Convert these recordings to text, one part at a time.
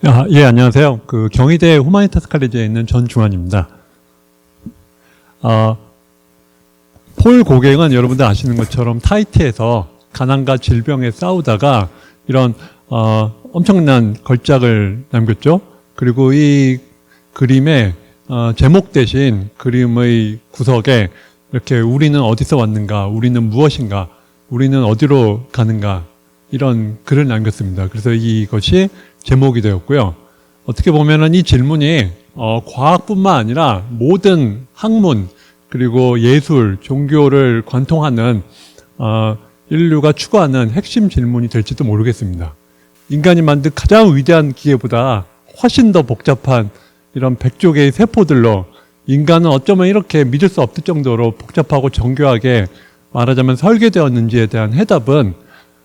예, 안녕하세요. 경희대 후마니타스 칼리지에 있는 전중환입니다. 폴 고갱은 여러분들 아시는 것처럼 타히티에서 가난과 질병에 싸우다가 이런 엄청난 걸작을 남겼죠. 그리고 이 그림의 제목 대신 그림의 구석에 이렇게 우리는 어디서 왔는가, 우리는 무엇인가, 우리는 어디로 가는가 이런 글을 남겼습니다. 그래서 이것이 제목이 되었고요. 어떻게 보면은 이 질문이 과학뿐만 아니라 모든 학문 그리고 예술, 종교를 관통하는 인류가 추구하는 핵심 질문이 될지도 모르겠습니다. 인간이 만든 가장 위대한 기계보다 훨씬 더 복잡한 이런 100조 개의 세포들로 인간은 어쩌면 이렇게 믿을 수 없을 정도로 복잡하고 정교하게 말하자면 설계되었는지에 대한 해답은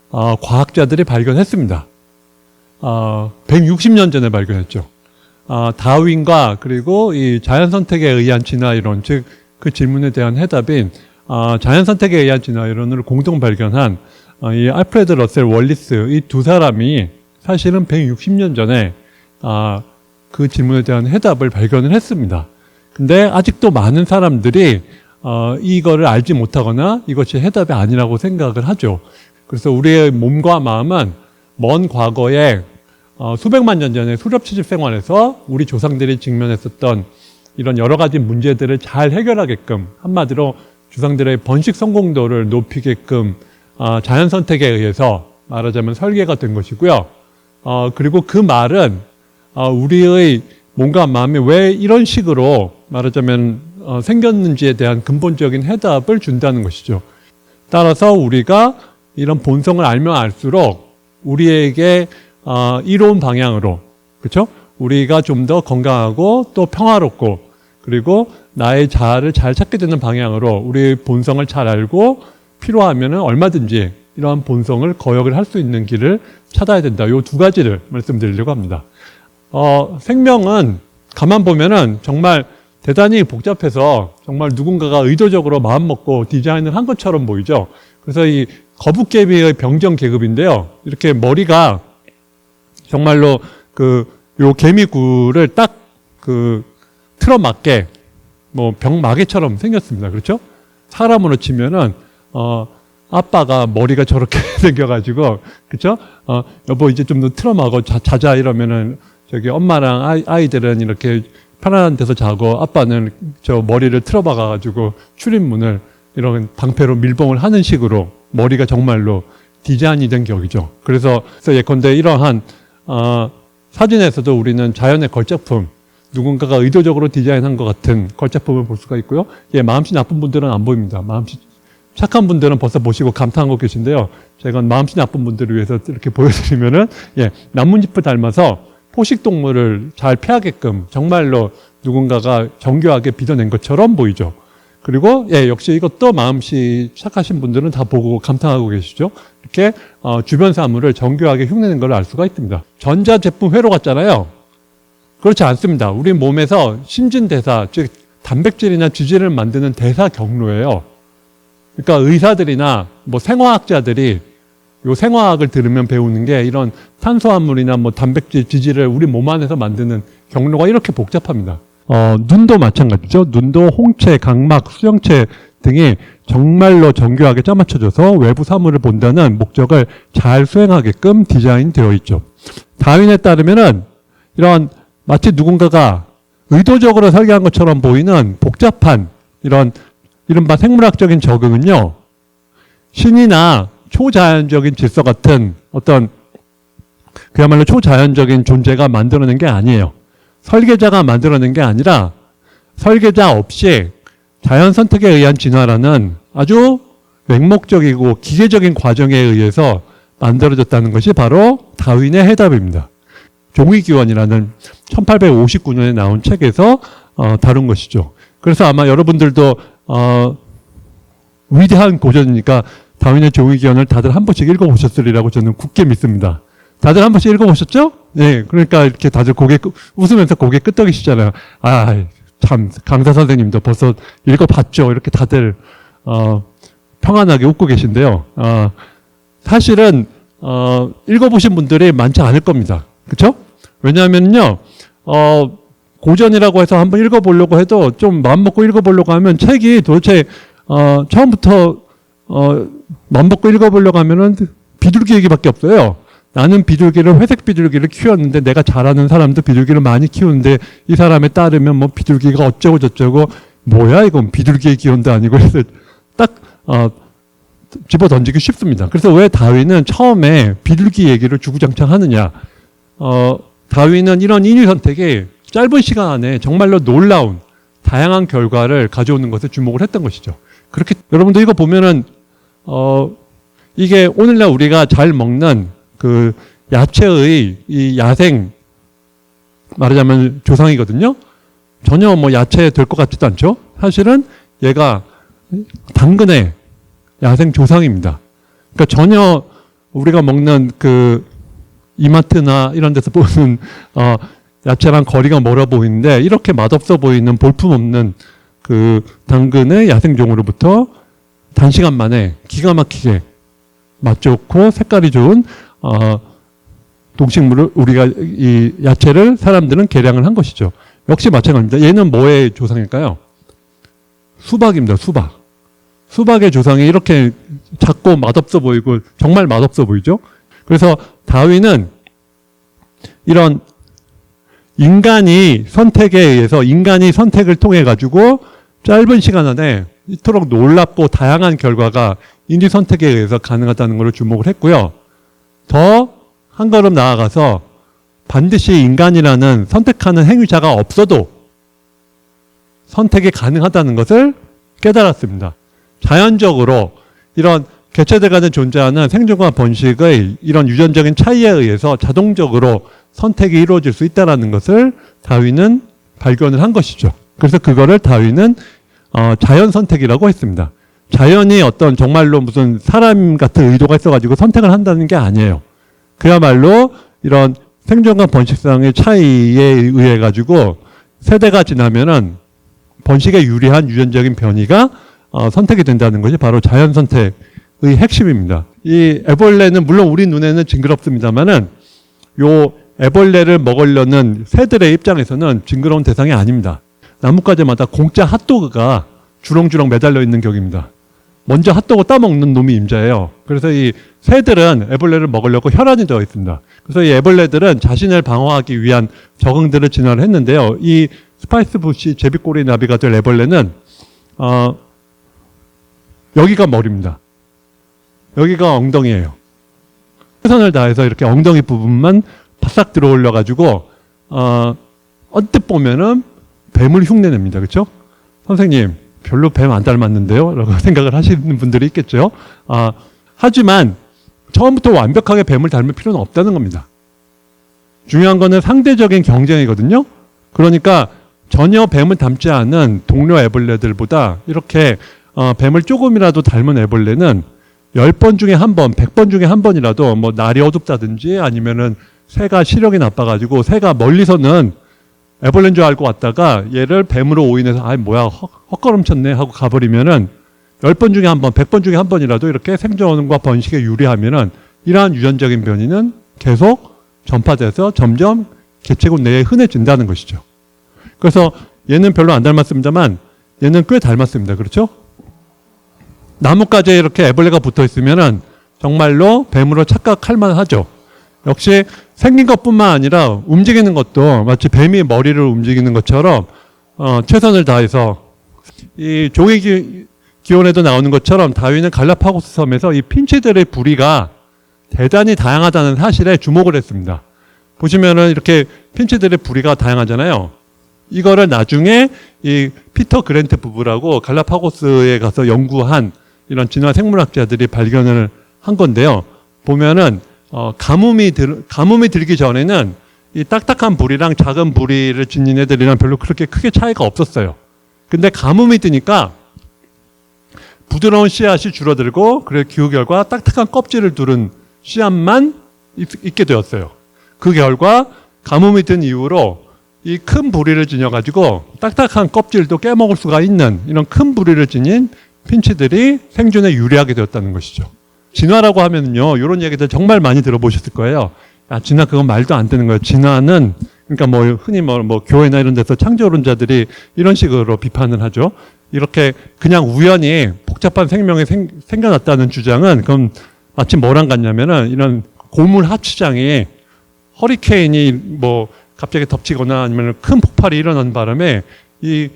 과학자들이 발견했습니다. 160년 전에 발견했죠. 다윈과 그리고 이 자연선택에 의한 진화이론, 즉 그 질문에 대한 해답인 자연선택에 의한 진화이론을 공동 발견한 이 알프레드 러셀 월리스 이 두 사람이 사실은 160년 전에 그 질문에 대한 해답을 발견을 했습니다. 근데 아직도 많은 사람들이 이거를 알지 못하거나 이것이 해답이 아니라고 생각을 하죠. 그래서 우리의 몸과 마음은 먼 과거에 수백만 년 전에 수렵채집 생활에서 우리 조상들이 직면했었던 이런 여러 가지 문제들을 잘 해결하게끔, 한마디로 조상들의 번식 성공도를 높이게끔 자연 선택에 의해서 말하자면 설계가 된 것이고요. 그리고 그 말은 우리의 몸과 마음이 왜 이런 식으로 말하자면 생겼는지에 대한 근본적인 해답을 준다는 것이죠. 따라서 우리가 이런 본성을 알면 알수록 우리에게 이로운 방향으로, 그렇죠? 우리가 좀 더 건강하고 또 평화롭고 그리고 나의 자아를 잘 찾게 되는 방향으로 우리의 본성을 잘 알고 필요하면은 얼마든지 이러한 본성을 거역을 할 수 있는 길을 찾아야 된다. 요 두 가지를 말씀드리려고 합니다. 생명은 가만 보면은 정말 대단히 복잡해서 정말 누군가가 의도적으로 마음먹고 디자인을 한 것처럼 보이죠. 그래서 이 거북개미의 병정 계급인데요. 이렇게 머리가 정말로 요 개미굴을 딱 틀어맞게 병마개처럼 생겼습니다. 그렇죠? 사람으로 치면은 아빠가 머리가 저렇게 생겨가지고, 그렇죠? 여보 이제 좀 더 틀어막어 자자 이러면은 저기 엄마랑 아이들은 이렇게 편안한 데서 자고 아빠는 저 머리를 틀어박아가지고 출입문을 이런 방패로 밀봉을 하는 식으로 머리가 정말로 디자인이 된 격이죠. 그래서 예컨대 이러한 사진에서도 우리는 자연의 걸작품, 누군가가 의도적으로 디자인한 것 같은 걸작품을 볼 수가 있고요. 마음씨 나쁜 분들은 안 보입니다. 마음씨 착한 분들은 벌써 보시고 감탄하고 계신데요. 제가 마음씨 나쁜 분들을 위해서 이렇게 보여드리면은, 나뭇잎을 닮아서 포식동물을 잘 피하게끔 정말로 누군가가 정교하게 빚어낸 것처럼 보이죠. 그리고 역시 이것도 마음씨 착하신 분들은 다 보고 감탄하고 계시죠. 이렇게 주변 사물을 정교하게 흉내낸 걸 알 수가 있습니다. 전자제품 회로 같잖아요. 그렇지 않습니다. 우리 몸에서 신진대사, 즉 단백질이나 지질을 만드는 대사 경로예요. 그러니까 의사들이나 생화학자들이 요 생화학을 들으면 배우는 게 이런 탄수화물이나 단백질, 지질을 우리 몸 안에서 만드는 경로가 이렇게 복잡합니다. 눈도 마찬가지죠. 눈도 홍채, 각막, 수정체 등이 정말로 정교하게 짜맞춰져서 외부 사물을 본다는 목적을 잘 수행하게끔 디자인되어 있죠. 다윈에 따르면은 이런 마치 누군가가 의도적으로 설계한 것처럼 보이는 복잡한 이런 이른바 생물학적인 적응은요, 신이나 초자연적인 질서 같은 어떤 그야말로 초자연적인 존재가 만들어낸 게 아니에요. 설계자가 만들어낸 게 아니라 설계자 없이 자연 선택에 의한 진화라는 아주 맹목적이고 기계적인 과정에 의해서 만들어졌다는 것이 바로 다윈의 해답입니다. 종이기원이라는 1859년에 나온 책에서 다룬 것이죠. 그래서 아마 여러분들도 위대한 고전이니까 다윈의 종이기원을 다들 한 번씩 읽어보셨으리라고 저는 굳게 믿습니다. 다들 한 번씩 읽어보셨죠? 네, 그러니까 이렇게 다들 웃으면서 고개 끄덕이시잖아요. 참, 강사 선생님도 벌써 읽어봤죠? 이렇게 다들, 평안하게 웃고 계신데요. 사실은, 읽어보신 분들이 많지 않을 겁니다. 그쵸? 왜냐하면요, 고전이라고 해서 한번 읽어보려고 해도 좀 마음먹고 읽어보려고 하면 책이 도대체 처음부터 마음먹고 읽어보려고 하면은 비둘기 얘기밖에 없어요. 나는 비둘기를 회색 비둘기를 키웠는데 내가 잘 아는 사람도 비둘기를 많이 키우는데 이 사람에 따르면 뭐 비둘기가 어쩌고 저쩌고 뭐야 이건 비둘기의 기원도 아니고 그래서 딱 집어 던지기 쉽습니다. 그래서 왜 다윈은 처음에 비둘기 얘기를 주구장창 하느냐? 다윈은 이런 인위 선택에 짧은 시간 안에 정말로 놀라운 다양한 결과를 가져오는 것에 주목을 했던 것이죠. 그렇게 여러분도 이거 보면은 이게 오늘날 우리가 잘 먹는 그 야채의 이 야생 말하자면 조상이거든요. 전혀 뭐 야채 될 것 같지도 않죠. 사실은 얘가 당근의 야생 조상입니다. 그러니까 전혀 우리가 먹는 그 이마트나 이런 데서 보는 야채랑 거리가 멀어 보이는데 이렇게 맛없어 보이는 볼품없는 그 당근의 야생종으로부터 단시간 만에 기가 막히게 맛 좋고 색깔이 좋은 동식물을 우리가 이 야채를 사람들은 개량을 한 것이죠. 역시 마찬가지입니다. 얘는 뭐의 조상일까요? 수박입니다. 수박. 수박의 조상이 이렇게 작고 맛없어 보이고 정말 맛없어 보이죠. 그래서 다윈은 이런 인간이 선택에 의해서 인간이 선택을 통해 가지고 짧은 시간 안에 이토록 놀랍고 다양한 결과가 인지 선택에 의해서 가능하다는 것을 주목을 했고요. 더 한 걸음 나아가서 반드시 인간이라는 선택하는 행위자가 없어도 선택이 가능하다는 것을 깨달았습니다. 자연적으로 이런 개체들 간에 존재하는 생존과 번식의 이런 유전적인 차이에 의해서 자동적으로 선택이 이루어질 수 있다는 것을 다윈은 발견을 한 것이죠. 그래서 그거를 다윈은 자연 선택이라고 했습니다. 자연이 어떤 정말로 무슨 사람 같은 의도가 있어가지고 선택을 한다는 게 아니에요. 그야말로 이런 생존과 번식상의 차이에 의해 가지고 세대가 지나면은 번식에 유리한 유전적인 변이가 선택이 된다는 것이 바로 자연 선택의 핵심입니다. 이 애벌레는 물론 우리 눈에는 징그럽습니다만은 요 애벌레를 먹으려는 새들의 입장에서는 징그러운 대상이 아닙니다. 나뭇가지마다 공짜 핫도그가 주렁주렁 매달려 있는 격입니다. 먼저 핫도그 따먹는 놈이 임자예요. 그래서 이 새들은 애벌레를 먹으려고 혈안이 되어 있습니다. 그래서 이 애벌레들은 자신을 방어하기 위한 적응들을 진화를 했는데요. 이 스파이스 부시 제비꼬리 나비가 될 애벌레는 여기가 머리입니다. 여기가 엉덩이에요. 최선을 다해서 이렇게 엉덩이 부분만 바싹 들어 올려 가지고 언뜻 보면은 뱀을 흉내냅니다. 그렇죠? 선생님 별로 뱀 안 닮았는데요? 라고 생각을 하시는 분들이 있겠죠. 하지만 처음부터 완벽하게 뱀을 닮을 필요는 없다는 겁니다. 중요한 거는 상대적인 경쟁이거든요. 그러니까 전혀 뱀을 닮지 않은 동료 애벌레들보다 이렇게 뱀을 조금이라도 닮은 애벌레는 10번 중에 한 번, 100번 중에 한 번이라도 뭐 날이 어둡다든지 아니면은 새가 시력이 나빠가지고 새가 멀리서는 애벌레인 줄 알고 왔다가 얘를 뱀으로 오인해서 아 뭐야 헛걸음쳤네 하고 가버리면은 10번 중에 한 번, 100번 중에 한 번이라도 이렇게 생존과 번식에 유리하면은 이러한 유전적인 변이는 계속 전파돼서 점점 개체군 내에 흔해진다는 것이죠. 그래서 얘는 별로 안 닮았습니다만 얘는 꽤 닮았습니다. 그렇죠? 나뭇가지에 이렇게 애벌레가 붙어 있으면은 정말로 뱀으로 착각할 만하죠. 역시 생긴 것뿐만 아니라 움직이는 것도 마치 뱀이 머리를 움직이는 것처럼 최선을 다해서 이 종이 기원에도 나오는 것처럼 다윈은 갈라파고스 섬에서 이 핀치들의 부리가 대단히 다양하다는 사실에 주목을 했습니다. 보시면은 이렇게 핀치들의 부리가 다양하잖아요. 이거를 나중에 이 피터 그랜트 부부라고 갈라파고스에 가서 연구한 이런 진화 생물학자들이 발견을 한 건데요. 보면은 가뭄이 들기 전에는 이 딱딱한 부리랑 작은 부리를 지닌 애들이랑 별로 그렇게 크게 차이가 없었어요. 근데 가뭄이 드니까 부드러운 씨앗이 줄어들고 그 결과 딱딱한 껍질을 두른 씨앗만 있게 되었어요. 그 결과 가뭄이 든 이후로 이 큰 부리를 지녀가지고 딱딱한 껍질도 깨먹을 수가 있는 이런 큰 부리를 지닌 핀치들이 생존에 유리하게 되었다는 것이죠. 진화라고 하면요, 이런 얘기들 정말 많이 들어보셨을 거예요. 진화 그건 말도 안 되는 거예요. 진화는 그러니까 뭐 흔히 뭐 교회나 이런 데서 창조론자들이 이런 식으로 비판을 하죠. 이렇게 그냥 우연히 복잡한 생명이 생겨났다는 주장은 그럼 마치 뭐랑 같냐면은 이런 고물 하추장이 허리케인이 뭐 갑자기 덮치거나 아니면 큰 폭발이 일어난 바람에 이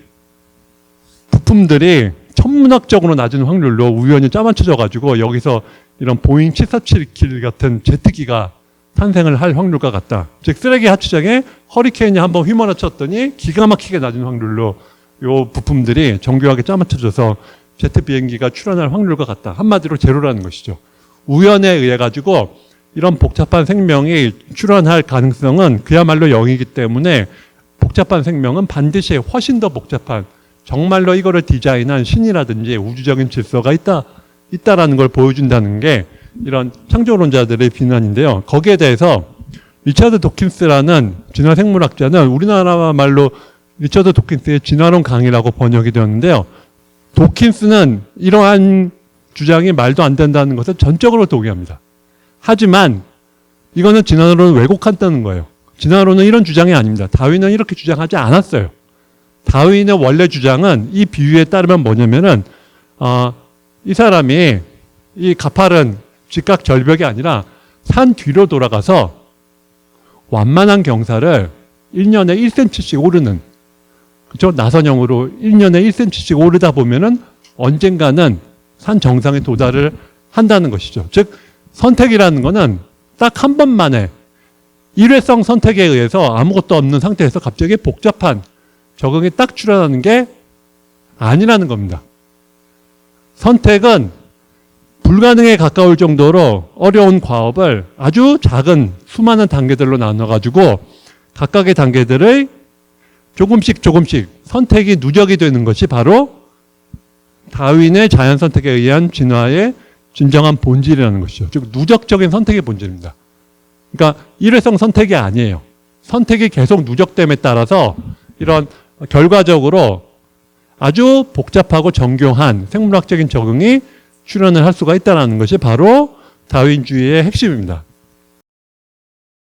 부품들이 천문학적으로 낮은 확률로 우연히 짜맞춰져 가지고 여기서 이런 보잉 747 같은 제트기가 탄생을 할 확률과 같다. 즉 쓰레기 하추장에 허리케인이 한번 휘몰아쳤더니 기가 막히게 낮은 확률로 요 부품들이 정교하게 짜맞춰져서 제트 비행기가 출현할 확률과 같다. 한마디로 제로라는 것이죠. 우연에 의해 가지고 이런 복잡한 생명이 출현할 가능성은 그야말로 0이기 때문에 복잡한 생명은 반드시 훨씬 더 복잡한 정말로 이거를 디자인한 신이라든지 우주적인 질서가 있다라는 걸 보여준다는 게 이런 창조론자들의 비난인데요. 거기에 대해서 리처드 도킨스라는 진화생물학자는 우리나라 말로 리처드 도킨스의 진화론 강의라고 번역이 되었는데요. 도킨스는 이러한 주장이 말도 안 된다는 것을 전적으로 동의합니다. 하지만 이거는 진화론을 왜곡한다는 거예요. 진화론은 이런 주장이 아닙니다. 다윈은 이렇게 주장하지 않았어요. 다윈의 원래 주장은 이 비유에 따르면 뭐냐면은 이 사람이 이 가파른 직각 절벽이 아니라 산 뒤로 돌아가서 완만한 경사를 1년에 1cm씩 오르는, 그죠? 나선형으로 1년에 1cm씩 오르다 보면은 언젠가는 산 정상에 도달을 한다는 것이죠. 즉 선택이라는 거는 딱 한 번만에 일회성 선택에 의해서 아무것도 없는 상태에서 갑자기 복잡한 적응이 딱 출현하는 게 아니라는 겁니다. 선택은 불가능에 가까울 정도로 어려운 과업을 아주 작은 수많은 단계들로 나눠가지고 각각의 단계들을 조금씩 선택이 누적이 되는 것이 바로 다윈의 자연 선택에 의한 진화의 진정한 본질이라는 것이죠. 즉 누적적인 선택의 본질입니다. 그러니까 일회성 선택이 아니에요. 선택이 계속 누적됨에 따라서 이런 결과적으로 아주 복잡하고 정교한 생물학적인 적응이 출현을 할 수가 있다는 것이 바로 다윈주의의 핵심입니다.